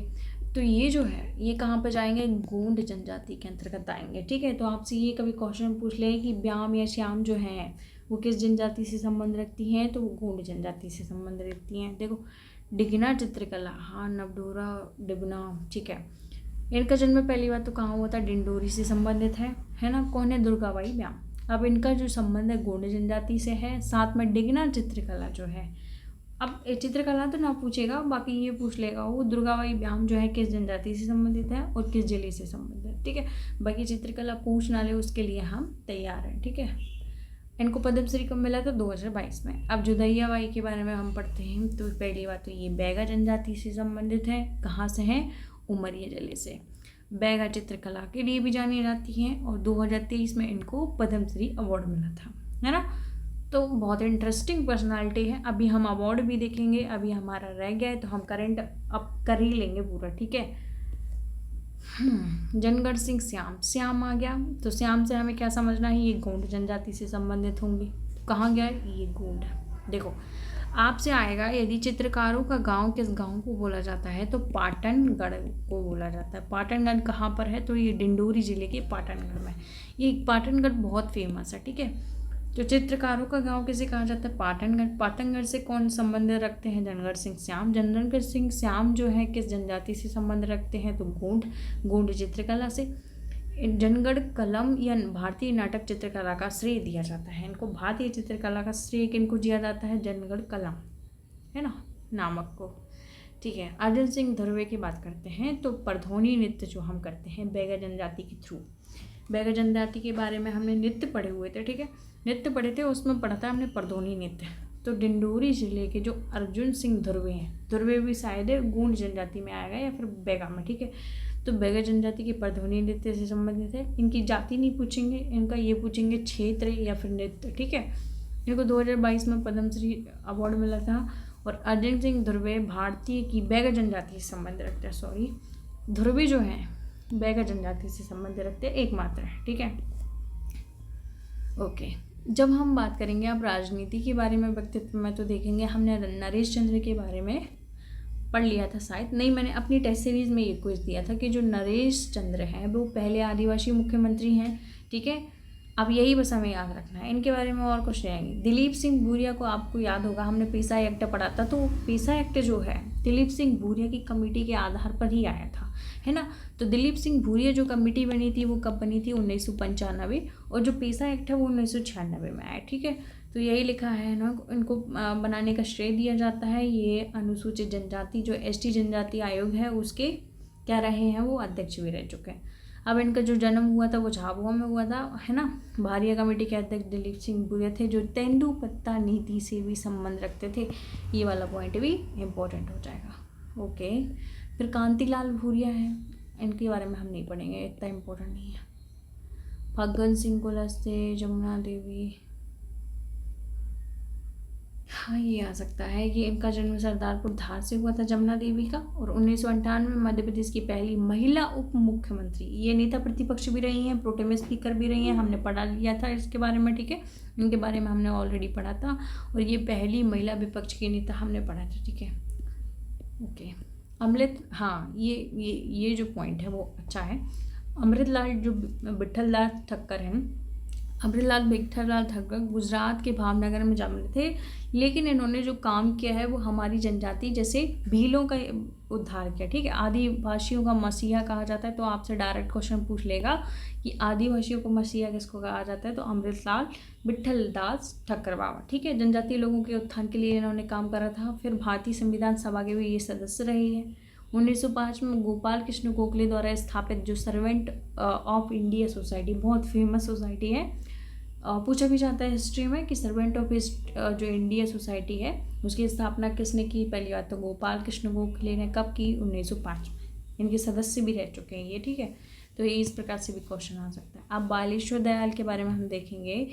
तो ये जो है ये कहाँ पर जाएंगे, गोंड जनजाति के अंतर्गत आएंगे। ठीक है, तो आपसे ये कभी क्वेश्चन पूछ ले कि व्याम या श्याम जो है वो किस जनजाति से संबंध रखती हैं, तो वो गोंड जनजाति से संबंध रखती हैं। देखो, डिगना चित्रकला, हाँ, नवडोरा डिगना, ठीक है, इनका जन्म पहली बात तो कहाँ हुआ था, डिंडोरी से संबंधित है ना। कौन है, दुर्गाबाई व्याम। अब इनका जो संबंध है गोंड जनजाति से है। साथ में डिगना चित्रकला जो है अब चित्रकला तो ना पूछेगा, बाकी ये पूछ लेगा वो दुर्गाबाई व्यायाम जो है किस जनजाति से संबंधित है और किस जिले से संबंधित है, ठीक है। बाकी चित्रकला पूछ ना ले उसके लिए हम तैयार हैं, ठीक है। इनको पद्मश्री कब मिला था? 2022 में। अब जो दहियाबाई के बारे में हम पढ़ते हैं तो पहली बात तो ये बैगा जनजाति से संबंधित है। कहाँ से हैं? उमरिया जिले से। बैगा चित्रकला के लिए भी जानी जाती हैं और 2023 में इनको पद्मश्री अवार्ड मिला था, है ना। तो बहुत इंटरेस्टिंग पर्सनालिटी है। अभी हम अवार्ड भी देखेंगे, अभी हमारा रह गया है तो हम करंट अब कर ही लेंगे पूरा, ठीक है। जनगढ़ सिंह श्याम, श्याम आ गया तो श्याम से हमें क्या समझना है? ये गोंड जनजाति से संबंधित होंगे। तो कहाँ गया? ये गोंड। देखो आपसे आएगा, यदि चित्रकारों का गांव किस गांव को बोला जाता है तो पाटनगढ़ को बोला जाता है। पाटनगढ़ कहाँ पर है? तो ये डिंडोरी जिले के पाटनगढ़ में। ये पाटनगढ़ बहुत फेमस है, ठीक है। तो चित्रकारों का गांव किसे कहा जाता है? पाटनगढ़। पाटनगढ़ से कौन संबंध रखते हैं? जनगढ़ सिंह श्याम। जनगढ़ सिंह श्याम जो है किस जनजाति से संबंध रखते हैं? तो गोंड। गोंड चित्रकला से। जनगढ़ कलम या भारतीय नाटक चित्रकला का श्रेय दिया जाता है। इनको भारतीय चित्रकला का श्रेय किनको दिया जाता है? जनगढ़ कलम, है ना, नामक को, ठीक है। अर्जुन सिंह धुर्वे की बात करते हैं तो परधोनी नृत्य जो हम करते हैं बैगा जनजाति के थ्रू। बैगा जनजाति के बारे में हमने नृत्य पढ़े हुए थे, ठीक है। नृत्य पढ़े थे, उसमें पढ़ा था हमने परधोनी नृत्य। तो डिंडोरी जिले के जो अर्जुन सिंह धुर्वे हैं, धुर्वे भी शायद गोंड जनजाति में आएगा या फिर बैगा में, ठीक है। तो बैगा जनजाति के परधोनी नृत्य से संबंधित है। इनकी जाति नहीं पूछेंगे, इनका ये पूछेंगे क्षेत्र या फिर नृत्य, ठीक है। इनको 2022 में पद्मश्री अवार्ड मिला था। और अर्जुन सिंह धुर्वे भारतीय की बैगा जनजाति से संबंध रखते हैं, सॉरी, धुर्वे जो हैं बैगा जनजाति से संबंध रखते हैं, एकमात्र है, ठीक है। ओके, जब हम बात करेंगे अब राजनीति के बारे में, व्यक्तित्व में, तो देखेंगे हमने नरेश चंद्र के बारे में पढ़ लिया था शायद, नहीं, मैंने अपनी टेस्ट सीरीज में ये क्विज दिया था कि जो नरेश चंद्र हैं वो पहले आदिवासी मुख्यमंत्री हैं, ठीक है। अब यही बस हमें याद रखना है, इनके बारे में और कुछ रहेंगे। दिलीप सिंह भूरिया को आपको याद होगा, हमने पेशा एक्ट पढ़ा था, तो पेशा एक्ट जो है दिलीप सिंह भूरिया की कमेटी के आधार पर ही आया था, है ना। तो दिलीप सिंह भूरिया जो कमेटी बनी थी वो कब बनी थी? 1995। और जो पेशा एक्ट है वो 1996 में आया, ठीक है। तो यही लिखा है ना, इनको बनाने का श्रेय दिया जाता है। ये अनुसूचित जनजाति जो ST जनजाति आयोग है उसके क्या रहे हैं? वो अध्यक्ष भी रह चुके हैं। अब इनका जो जन्म हुआ था वो झाबुआ में हुआ था, है ना। भारिया कमेटी के अध्यक्ष दिलीप सिंह भूरिया थे जो तेंदुपत्ता नीति से भी संबंध रखते थे। ये वाला पॉइंट भी इम्पोर्टेंट हो जाएगा। ओके, फिर कांतिलाल भूरिया है, इनके बारे में हम नहीं पढ़ेंगे, इतना इम्पोर्टेंट नहीं है। फग्गन सिंह कुलस्ते, जमुना देवी, हाँ ये आ सकता है। ये इनका जन्म सरदारपुर धार से हुआ था, जमुना देवी का। और 1998 में मध्य प्रदेश की पहली महिला उप मुख्यमंत्री, ये नेता प्रतिपक्ष भी रही हैं, प्रोटेम स्पीकर भी रही हैं, हमने पढ़ा लिया था इसके बारे में, ठीक है। इनके बारे में हमने ऑलरेडी पढ़ा था। और ये पहली महिला विपक्ष की नेता हमने पढ़ा था, ठीक है। ओके, अमृत, हाँ ये जो पॉइंट है वो अच्छा है। अमृतलाल जो विठललाल ठक्कर हैं, अमृतलाल विठललाल ठक्कर गुजरात के भावनगर में जन्मे थे, लेकिन इन्होंने जो काम किया है वो हमारी जनजाति जैसे भीलों का उद्धार किया, ठीक है। आदिवासियों का मसीहा कहा जाता है, तो आपसे डायरेक्ट क्वेश्चन पूछ लेगा कि आदिवासियों को मसीहा किसको कहा जाता है? तो अमृतलाल विठलदास ठक्कर बाबा, ठीक है। जनजातीय लोगों के उत्थान के लिए इन्होंने काम करा था। फिर भारतीय संविधान सभा के भी ये सदस्य रहे हैं। 1905 में गोपाल कृष्ण गोखले द्वारा स्थापित जो सर्वेंट ऑफ इंडिया सोसाइटी, बहुत फेमस सोसाइटी है, पूछा भी जाता है हिस्ट्री में कि सर्वेंट ऑफ जो इंडिया सोसाइटी है उसकी स्थापना किसने की? पहली बात तो गोपाल कृष्ण गोखले ने कब की? 1905 में। इनके सदस्य भी रह चुके हैं ये, ठीक है। तो ये इस प्रकार से भी क्वेश्चन आ सकता है। अब बालेश्वर दयाल के बारे में हम देखेंगे।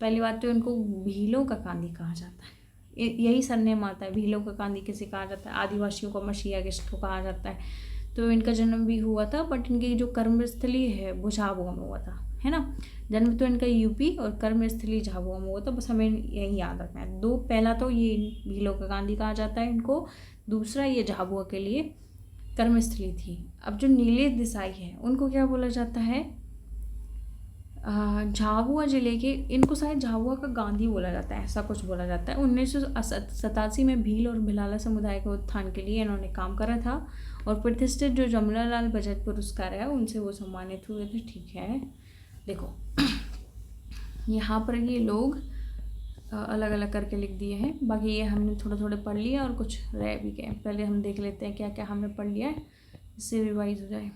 पहली बात तो इनको भीलों का गांधी कहा जाता है, यही सरनेम आता है। भीलों का गांधी किसे कहा जाता है? आदिवासियों का मसीहा किसको कहा जाता है? तो इनका जन्म भी हुआ था, बट इनकी जो कर्मस्थली है वो झाबुआ में हुआ था, है ना। जन्म तो इनका यूपी और कर्मस्थली झाबुआ में हुआ था, बस हमें यही याद रखना है। दो, पहला तो ये भीलों का गांधी कहा जाता है इनको, दूसरा ये झाबुआ के लिए कर्मस्थली थी। अब जो नीलेश देसाई है उनको क्या बोला जाता है? झाबुआ जिले के, इनको शायद झाबुआ का गांधी बोला जाता है, ऐसा कुछ बोला जाता है। 1987 में भील और भिलाला समुदाय के उत्थान के लिए इन्होंने काम करा था। और प्रतिष्ठित जो जमनालाल बजाज पुरस्कार है उनसे वो सम्मानित हुए थे, ठीक है। देखो यहाँ पर ये लोग अलग अलग करके लिख दिए हैं। बाकी ये हमने थोड़े थोड़े पढ़ लिए और कुछ रह भी गए। पहले हम देख लेते हैं क्या क्या हमने पढ़ लिया है, इससे रिवाइज हो जाए।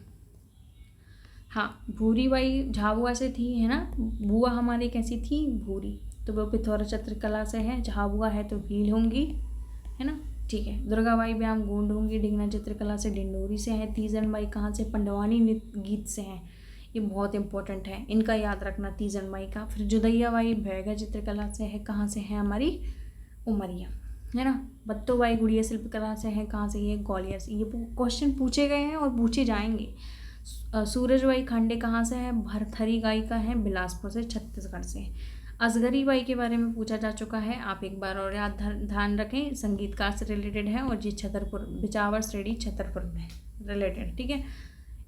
हाँ, भूरी बाई झाबुआ से थी, है ना। बुआ हमारी कैसी थी, भूरी, तो वो पिथौरा चित्रकला से है। झाबुआ है तो भील होंगी, है ना। ठीक है। दुर्गाबाई व्यायाम गोंड होंगी, डिंगना चित्रकला से डिंडोरी से है। तीजन बाई कहाँ से, पंडवानी नृत्य गीत से हैं। ये बहुत इंपॉर्टेंट है, इनका याद रखना, तीजन बाई का। फिर जुदैया बाई भैगा चित्रकला से है, कहाँ से है, हमारी उमरिया, है ना। बत्तो बाई गुड़िया शिल्पकला से है, कहाँ से, ये ग्वालियर से। ये क्वेश्चन पूछे गए हैं और पूछे जाएंगे। सूरज बाई खांडे कहाँ से है, भरथरी गाई का है, बिलासपुर से, छत्तीसगढ़ से। असगरी बाई के बारे में पूछा जा चुका है, आप एक बार और याद ध्यान रखें, संगीतकार से रिलेटेड है और जी छतरपुर, बिचावर श्रेणी छतरपुर में रिलेटेड, ठीक है।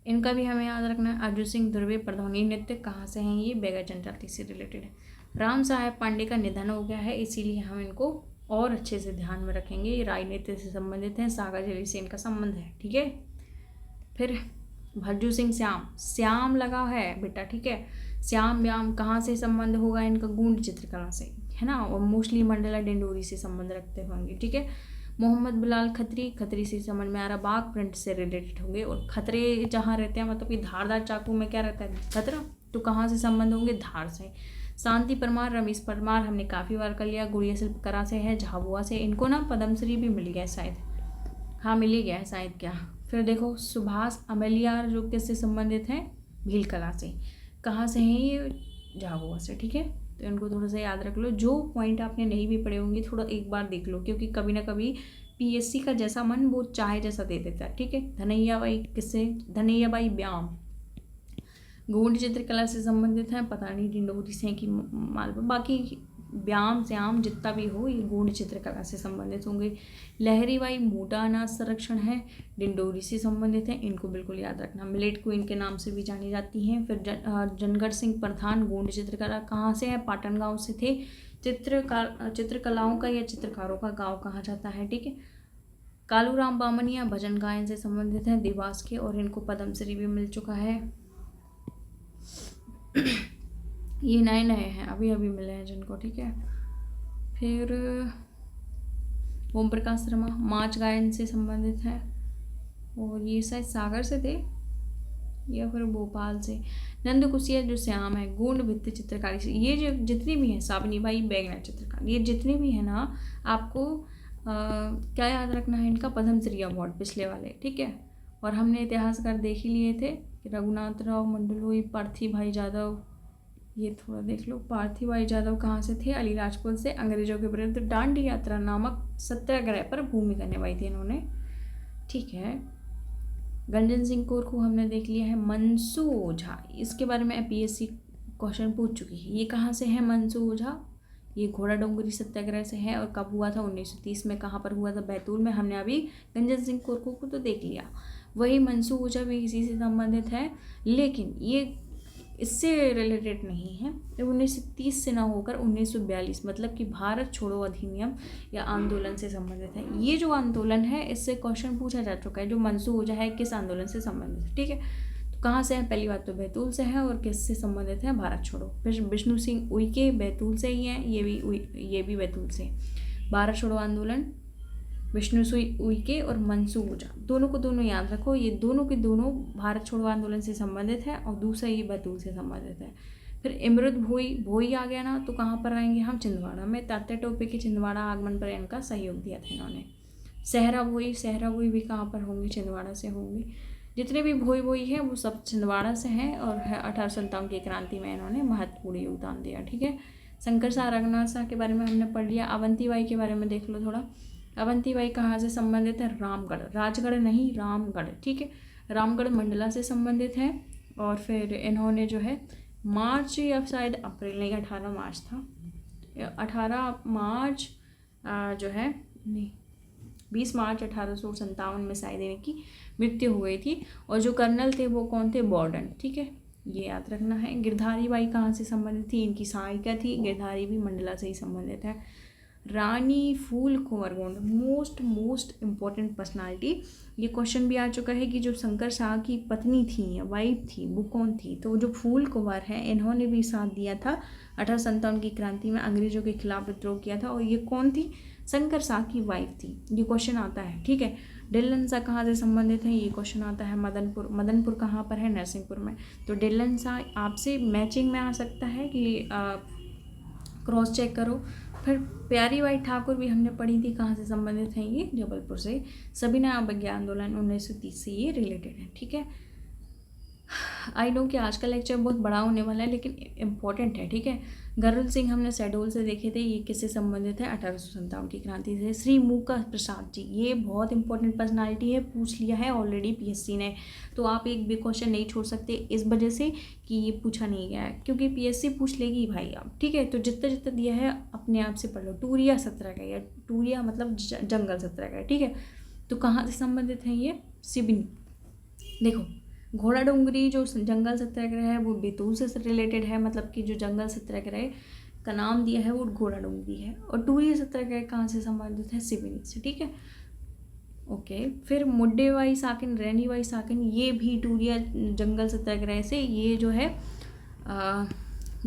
इनका भी हमें याद रखना है। अर्जुन सिंह दुर्वे प्रधानी नृत्य कहाँ से हैं, ये बैगा जनजाति से रिलेटेड है। राम साहेब पांडे का निधन हो गया है, इसीलिए हम इनको और अच्छे से ध्यान में रखेंगे। ये राजनीति से संबंधित हैं, सागर जिले से इनका संबंध है, ठीक है। फिर भज्जू सिंह श्याम, श्याम लगा है बेटा, ठीक है। श्याम व्याम कहाँ से संबंध होगा इनका, गूंड चित्रकला से, है ना। और मोस्टली मंडला डिंडोरी से संबंध रखते होंगे, ठीक है। मोहम्मद बिलाल खत्री, खत्री से समझ में आ रहा, बाघ प्रिंट से रिलेटेड होंगे। और खतरे जहाँ रहते हैं, मतलब कि धारदार चाकू में क्या रहता है, खतरा, तो कहाँ से संबंध होंगे, धार से। शांति परमार, रमेश परमार हमने काफ़ी बार कर लिया, गुड़िया शिल्पकला से है, झाबुआ से। इनको ना पद्मश्री भी मिल गया शायद, हाँ मिल ही गया है शायद, क्या। फिर देखो सुभाष अमेलियार, जो किससे संबंधित हैं, भील कला से। कहाँ से हैं ये, झाबुआ से, ठीक है। तो इनको थोड़ा सा याद रख लो। जो पॉइंट आपने नहीं भी पढ़े होंगे थोड़ा एक बार देख लो, क्योंकि कभी ना कभी पीएससी का जैसा मन वो चाहे जैसा दे देता है, ठीक है। धनैया बाई किससे, धनैया बाई व्याम गोंड चित्रकला से संबंधित हैं, पता नहीं डिंडोरी से कि मालवा, बाकी व्याम श्याम जितना भी हो ये गोंड चित्रकला से संबंधित होंगे। लहरी बाई मोटा अनाज संरक्षण है, डिंडोरी से संबंधित है, इनको बिल्कुल याद रखना। मिलेट क्वीन के नाम से भी जानी जाती हैं। फिर जनगढ़ सिंह प्रधान गोंड चित्रकला कहाँ से है, पाटन गांव से थे। चित्रकलाओं का या चित्रकारों का गांव कहा जाता है, ठीक है। कालूराम बामनिया भजन गायन से संबंधित हैं, देवास के, और इनको पद्मश्री भी मिल चुका है। ये नए नए हैं, अभी अभी मिले हैं जिनको, ठीक है। फिर ओम प्रकाश शर्मा माच गायन से संबंधित है, और ये शायद सागर से थे या फिर भोपाल से। नंद कुसिया जो श्याम है, गोंड भित्ति चित्रकारी से। ये जो जितनी भी हैं, साबनी बाई बैगना चित्रकार, ये जितने भी हैं ना, आपको क्या याद रखना है, इनका पद्मश्री अवार्ड पिछले वाले, ठीक है। और हमने इतिहासकार देख ही लिए थे, रघुनाथ राव मंडलोई, पार्थी भाई जादव, ये थोड़ा देख लो। पार्थी भाई जादव कहाँ से थे, अलीराजपुर से। अंग्रेजों के विरुद्ध दांडी यात्रा नामक सत्याग्रह पर भूमिका निभाई थी इन्होंने, ठीक है। गंजन सिंह कौर को हमने देख लिया है। मनसू ओझा, इसके बारे में पीएससी क्वेश्चन पूछ चुकी है। ये कहाँ से है मनसू ओझा, ये घोड़ा डोंगरी सत्याग्रह से है, और कब हुआ था, 1930 में। कहाँ पर हुआ था, बैतूल में। हमने अभी गंजन सिंह कौर को तो देख लिया। वही मनसू ओझा भी इसी से संबंधित है, लेकिन ये इससे रिलेटेड नहीं है। 1930 से ना होकर 1942, मतलब कि भारत छोड़ो अधिनियम या आंदोलन से संबंधित है। ये जो आंदोलन है इससे क्वेश्चन पूछा जा चुका है, जो मनसू ओझा है किस आंदोलन से संबंधित है, ठीक है। तो कहाँ से है, पहली बात तो बैतूल से है, और किससे संबंधित है, भारत छोड़ो। फिर विष्णु सिंह उइके बैतूल से ही हैं, ये भी बैतूल से। भारत छोड़ो आंदोलन, विष्णु उइके और मनसू ओझा, दोनों को दोनों याद रखो। ये दोनों के दोनों भारत छोड़ो आंदोलन से संबंधित है, और दूसरा ये बैतूल से संबंधित है। फिर इमरुद भोई आ गया ना, तो कहाँ पर आएंगे हम, छिंदवाड़ा में। तात्या टोपे के छिंदवाड़ा आगमन पर इनका सहयोग दिया था इन्होंने। सहरा भोई भी कहाँ पर होंगे, छिंदवाड़ा से होंगे। जितने भी भोई हैं वो सब छिंदवाड़ा से हैं, और 1857 की क्रांति में इन्होंने महत्वपूर्ण योगदान दिया, ठीक है। शंकर शाह रघुनाथ शाह के बारे में हमने पढ़ लिया। अवंती बाई के बारे में देख लो थोड़ा। अवंती बाई कहाँ से संबंधित है, रामगढ़, राजगढ़ नहीं रामगढ़, ठीक है। रामगढ़ मंडला से संबंधित है। और फिर इन्होंने जो है मार्च या शायद अप्रैल, नहीं 18 मार्च था, 18 मार्च जो है, नहीं 20 मार्च 1857 में शायद इनकी मृत्यु हो गई थी। और जो कर्नल थे वो कौन थे, बॉर्डन, ठीक है, ये याद रखना है। गिरधारी बाई कहाँ से संबंधित थी, इनकी सहायिका थी। गिरधारी भी मंडला से ही संबंधित है। रानी फूल कुंवर गोंड, मोस्ट इम्पॉर्टेंट पर्सनालिटी। ये क्वेश्चन भी आ चुका है कि जो शंकर शाह की पत्नी थी या वाइफ थी वो कौन थी, तो जो फूल कुंवर है इन्होंने भी साथ दिया था 1857 की क्रांति में अंग्रेजों के खिलाफ विद्रोह किया था, और ये कौन थी? शंकर शाह की वाइफ थी। ये क्वेश्चन आता है, ठीक है। डिल्लन शाह कहाँ से संबंधित है? ये क्वेश्चन आता है मदनपुर। मदनपुर कहाँ पर है? नरसिंहपुर में। तो डिल्लन शाह आपसे मैचिंग में आ सकता है कि क्रॉस चेक करो। फिर प्यारी बाई ठाकुर भी हमने पढ़ी थी, कहाँ से संबंधित हैं? ये जबलपुर से। सविनय अवज्ञा आंदोलन 1930 से ये रिलेटेड है, ठीक है। आई नो कि आज का लेक्चर बहुत बड़ा होने वाला है, लेकिन इम्पॉर्टेंट है, ठीक है। गरुड़ सिंह हमने शहडोल से देखे थे, ये किससे संबंधित है? 1857 की क्रांति से। श्री मूका प्रसाद जी, ये बहुत इंपॉर्टेंट पर्सनालिटी है, पूछ लिया है ऑलरेडी पीएससी ने, तो आप एक भी क्वेश्चन नहीं छोड़ सकते इस वजह से कि ये पूछा नहीं गया है, क्योंकि पीएससी पूछ लेगी भाई आप, ठीक है। तो जितना जितना दिया है अपने आप से पढ़ लो। टूरिया 17 का, या टूरिया मतलब जंगल 17 का, ठीक है। तो कहाँ से संबंधित है ये? सिवनी। देखो, घोड़ा डोंगरी जो जंगल सत्याग्रह है वो बैतूल से रिलेटेड है, मतलब कि जो जंगल सत्याग्रह का नाम दिया है वो घोड़ा डोंगरी है। और टूरिया सत्याग्रह कहाँ से संबंधित है? सिवनी से, ठीक है, ओके। फिर मुड्डेबाई साकिन, रैनीबाई साकिन, ये भी टूरिया जंगल सत्याग्रह से, ये जो है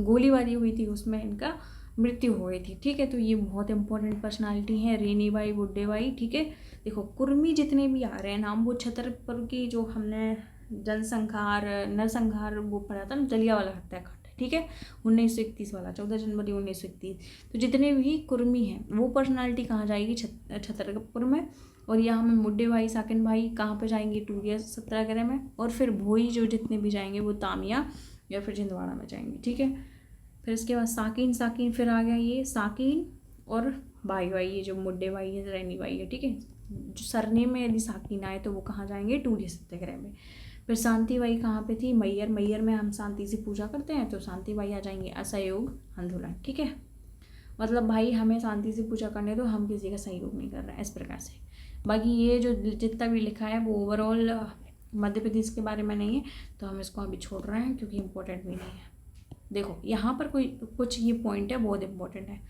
गोलीबारी हुई थी, उसमें इनका मृत्यु हो गई थी, ठीक है। तो ये बहुत इंपॉर्टेंट पर्सनालिटी है, रेनीबाई, बुड्डेबाई, ठीक है। देखो, कुर्मी जितने भी आ रहे हैं नाम, वो छतरपुर की जो हमने जनसंहार नरसंहार वो पढ़ा था ना, जलियांवाला हत्याकांड, ठीक है, 1931 वाला, 14 जनवरी 1931। तो जितने भी कुर्मी हैं वो पर्सनालिटी कहाँ जाएगी? छतरपुर में। और यहाँ में मुड्डे भाई, साकिन भाई कहाँ पे जाएंगे? टूरिया सत्याग्रह में। और फिर भोई जो जितने भी जाएंगे वो तामिया या फिर छिंदवाड़ा में जाएंगे, ठीक है। फिर इसके बाद साकिन फिर आ गया ये साकिन और भाई, ये जो मुड्डे भाई है, रैनी भाई है, ठीक है। जो सरनेम में यदि साकिन आए तो वो कहाँ जाएंगे? टूरिया सत्याग्रह में। फिर शांति बाई कहाँ पे थी? मैयर में हम शांति से पूजा करते हैं, तो शांति बाई आ जाएंगे असहयोग आंदोलन, ठीक है। मतलब भाई हमें शांति से पूजा करने दो, हम किसी का सहयोग नहीं कर रहे हैं, इस प्रकार से। बाकी ये जो जितना भी लिखा है वो ओवरऑल मध्य प्रदेश के बारे में नहीं है, तो हम इसको अभी छोड़ रहे हैं क्योंकि इम्पोर्टेंट भी नहीं है। देखो यहाँ पर कुछ ये पॉइंट है, बहुत इंपॉर्टेंट है।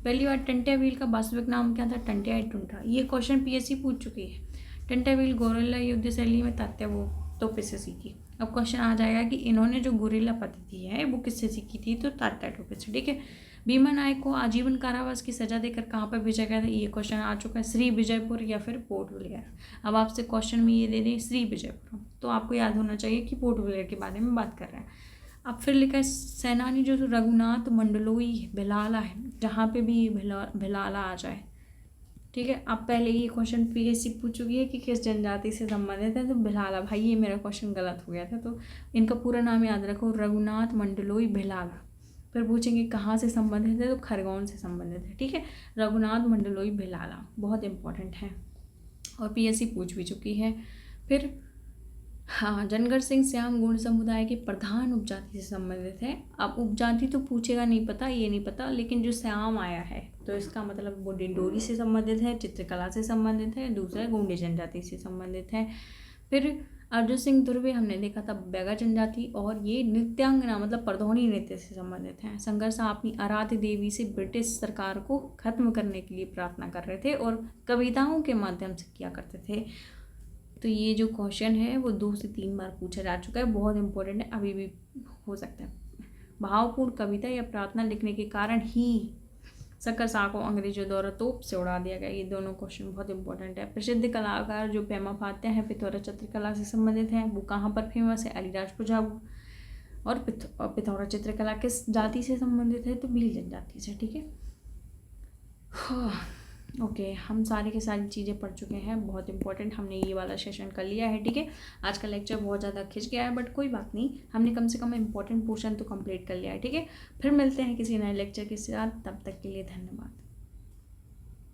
पहली बार टंटिया व्हील का वास्तविक नाम क्या था? टंटिया टुंटा। ये क्वेश्चन पीएससी पूछ चुकी है। टंटिया व्हील गोरिल्ला युद्ध शैली में तात्या वो तोपे से सीखी। अब क्वेश्चन आ जाएगा कि इन्होंने जो गोरिल्ला पद्धति है वो किससे सीखी थी? तो तात्या टोपे से, ठीक है। भीमा नायक को आजीवन कारावास की सजा देकर कहाँ पर भेजा गया था? ये क्वेश्चन आ चुका है, श्री विजयपुर या फिर पोर्ट ब्लेयर। अब आपसे क्वेश्चन में ये दे दें श्री विजयपुर, तो आपको याद होना चाहिए कि पोर्ट ब्लेयर के बारे में बात कर रहे हैं। अब फिर लिखा है सेनानी जो रघुनाथ मंडलोई भिलाला है, जहाँ पे भी भिलाला आ जाए, ठीक है। अब पहले ये क्वेश्चन पीएससी पूछ चुकी है कि किस जनजाति से संबंधित है, तो भिलाला। भाई ये मेरा क्वेश्चन गलत हो गया था, तो इनका पूरा नाम याद रखो, रघुनाथ मंडलोई भिलाला। फिर पूछेंगे कहाँ से संबंधित है, तो खरगोन से संबंधित है, ठीक है। रघुनाथ मंडलोई भिलाला बहुत इंपॉर्टेंट है और पीएससी पूछ भी चुकी है। फिर हाँ, जनगढ़ सिंह श्याम गुण समुदाय के प्रधान उपजाति से संबंधित है। अब उपजाति तो पूछेगा नहीं पता, ये नहीं पता, लेकिन जो श्याम आया है तो इसका मतलब वो डिंडोरी से संबंधित है, चित्रकला से संबंधित है, दूसरा गोंडी जनजाति से संबंधित है। फिर अर्जुन सिंह धुर्वे हमने देखा था बैगा जनजाति, और ये नृत्यांगना मतलब परधौनी नृत्य से संबंधित हैं। संघर्ष अपनी आराध्य देवी से ब्रिटिश सरकार को खत्म करने के लिए प्रार्थना कर रहे थे और कविताओं के माध्यम से किया करते थे। तो ये जो क्वेश्चन है वो 2 से 3 बार पूछा जा चुका है, बहुत इंपॉर्टेंट है, अभी भी हो सकता है। भावपूर्ण कविता या प्रार्थना लिखने के कारण ही शंकर शाह को अंग्रेजों द्वारा तोप से उड़ा दिया गया। ये दोनों क्वेश्चन बहुत इंपॉर्टेंट है। प्रसिद्ध कलाकार जो पेमा पात्या है पिथौरा चित्रकला से संबंधित है, वो कहाँ पर फेमस है? अलीराजपुर झाबू। और पिथौरा चित्रकला किस जाति से संबंधित है? तो भील जनजाति से, ठीक है। ओके, हम सारी की सारी चीज़ें पढ़ चुके हैं, बहुत इंपॉर्टेंट हमने ये वाला सेशन कर लिया है, ठीक है। आज का लेक्चर बहुत ज़्यादा खिंच गया है, बट कोई बात नहीं, हमने कम से कम इंपॉर्टेंट पोर्शन तो कंप्लीट कर लिया है, ठीक है। फिर मिलते हैं किसी नए लेक्चर के साथ, तब तक के लिए धन्यवाद।